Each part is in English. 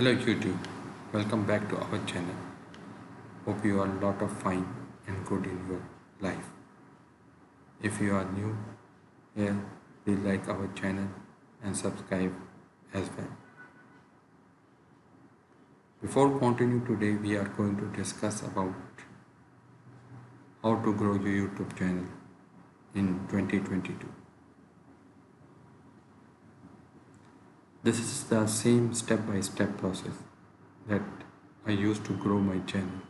Hello YouTube, welcome back to our channel. Hope you are a lot of fine and good in your life. If you are new here, please like our channel and subscribe as well. Before continuing today, we are going to discuss about how to grow your YouTube channel in 2022. This is the same step-by-step process that I used to grow my channel.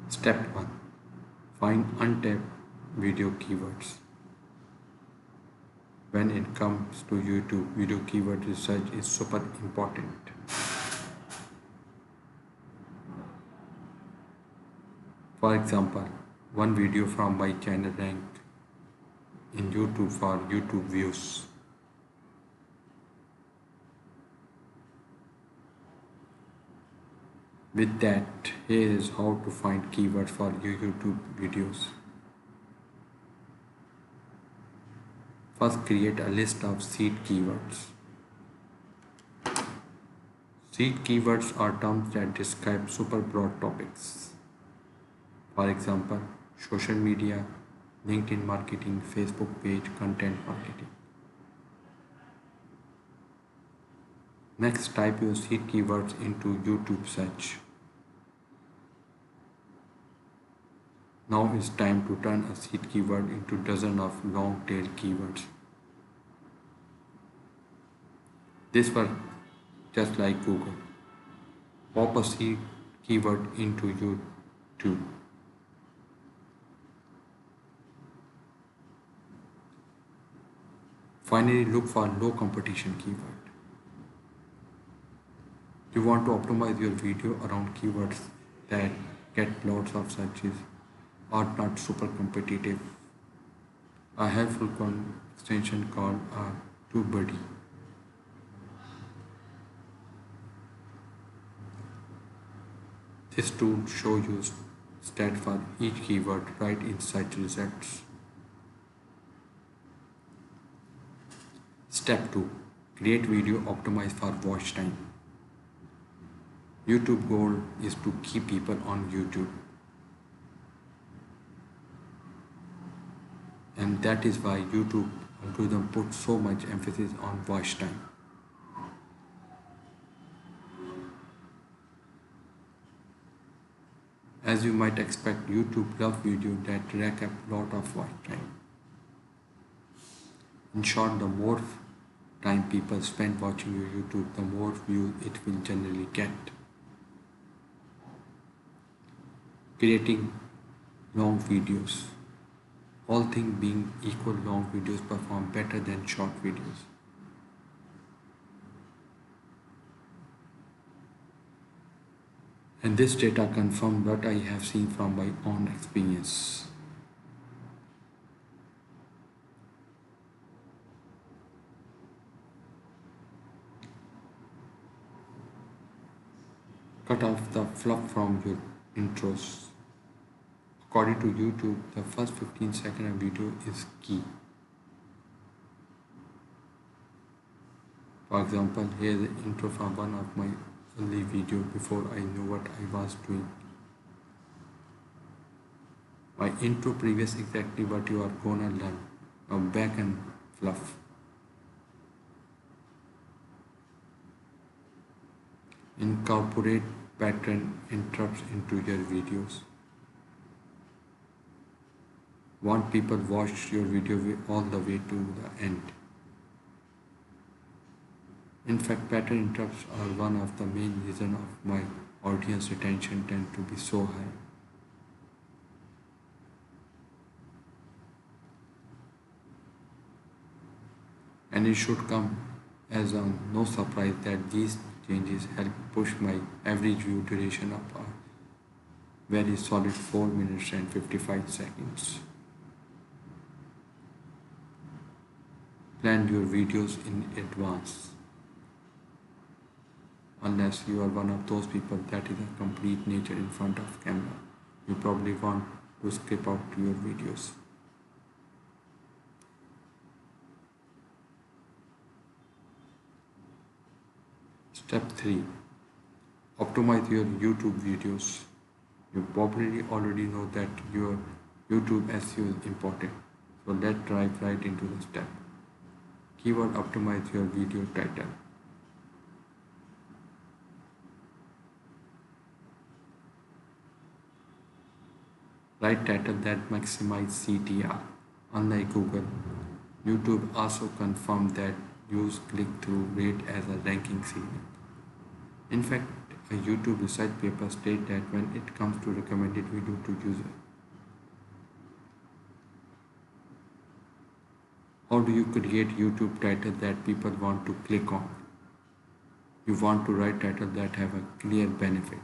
Step 1. Find untapped video keywords. When it comes to YouTube, video keyword research is super important. For example, one video from my channel ranked in YouTube for YouTube views. With that, here is how to find keywords for your YouTube videos. First, create a list of seed keywords. Seed keywords are terms that describe super broad topics. For example, social media, LinkedIn marketing, Facebook page, content marketing. Next, type your seed keywords into YouTube search. Now it's time to turn a seed keyword into dozens of long tail keywords. This works just like Google. Pop a seed keyword into YouTube. Finally, look for low competition keyword. You want to optimize your video around keywords that get lots of searches or not super competitive. A helpful extension called a TubeBuddy. This tool shows you stats for each keyword right in search results. Step 2. Create video optimized for watch time. YouTube goal is to keep people on YouTube. And that is why YouTube algorithm puts so much emphasis on watch time. As you might expect, YouTube loves videos that rack up a lot of watch time. In short, the more time people spend watching your YouTube, the more views it will generally get. Creating long videos. All things being equal, long videos perform better than short videos. And this data confirms what I have seen from my own experience. Cut off the fluff from your intros. According to YouTube, the first 15 seconds of video is key. For example, here is the intro from one of my early videos before I knew what I was doing. My intro previous exactly what you are gonna learn. Now back and fluff. Incorporate pattern interrupts into your videos. Want people watch your video all the way to the end. In fact, pattern interrupts are one of the main reasons of my audience retention tend to be so high. And it should come as a no surprise that these changes help push my average view duration up a very solid 4 minutes and 55 seconds. Plan your videos in advance. Unless you are one of those people that is a complete nature in front of camera, you probably want to skip out your videos. Step 3. Optimize your YouTube videos. You probably already know that your YouTube SEO is important. So let's dive right into the step. Keyword optimize your video title. Write title that maximize CTR. Unlike Google, YouTube also confirmed that use click-through rate as a ranking signal. In fact, a YouTube research paper states that when it comes to recommended video to users, how do you create YouTube title that people want to click on? You want to write titles that have a clear benefit.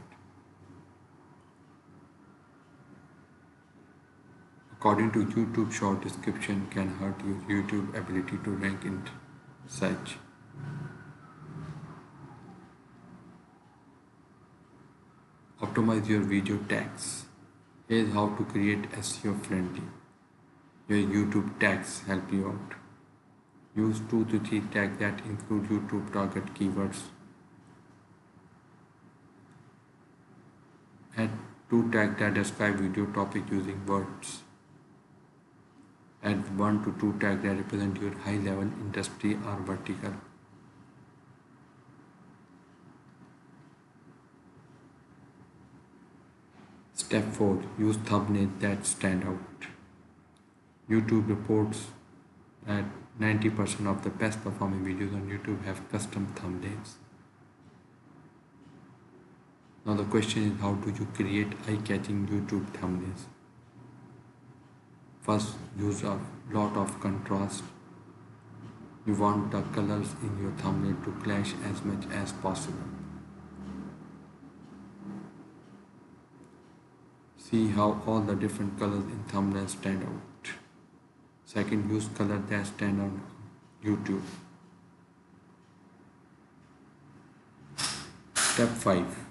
According to YouTube, short description can hurt your YouTube ability to rank in search. Optimize your video tags. Here's how to create SEO friendly. Your YouTube tags help you out. Use 2 to 3 tags that include YouTube target keywords. Add 2 tags that describe video topic using words. Add 1 to 2 tags that represent your high level industry or vertical. Step 4. Use thumbnails that stand out. YouTube reports that 90% of the best performing videos on YouTube have custom thumbnails. Now the question is, how do you create eye-catching YouTube thumbnails? First, use a lot of contrast. You want the colors in your thumbnail to clash as much as possible. See how all the different colors in thumbnails stand out. Second, use colors that stand on YouTube. Step 5.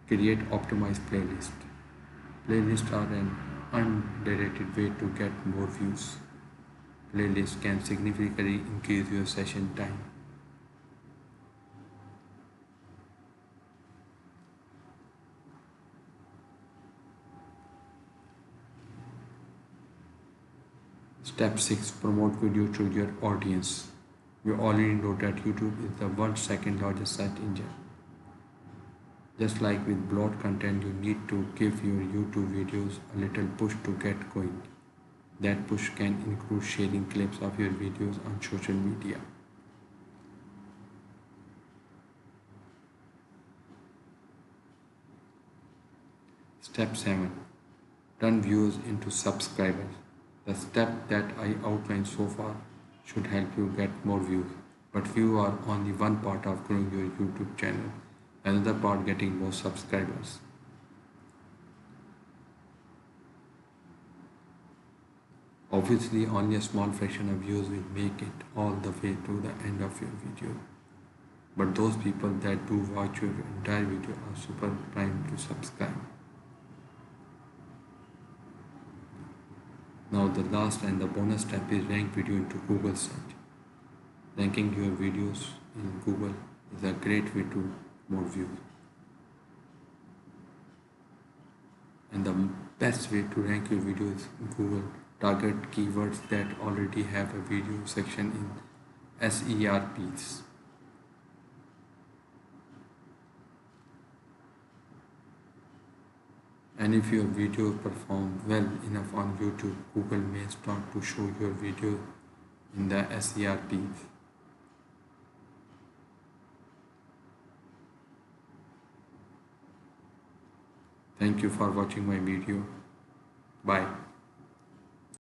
Create optimized playlists. Playlists are an underrated way to get more views. Playlists can significantly increase your session time. Step 6. Promote video to your audience. You already know that YouTube is the world's second largest search engine. Just like with blog content, you need to give your YouTube videos a little push to get going. That push can include sharing clips of your videos on social media. Step 7. Turn viewers into subscribers. The step that I outlined so far should help you get more views, but views are only one part of growing your YouTube channel. Another part getting more subscribers. Obviously, only a small fraction of views will make it all the way to the end of your video. But those people that do watch your entire video are super primed to subscribe. Now the last and the bonus step is rank video into Google search. Ranking your videos in Google is a great way to more views. And the best way to rank your videos in Google, target keywords that already have a video section in SERPs. And if your videos perform well enough on YouTube, Google may start to show your video in the SERPs. Thank you for watching my video. Bye.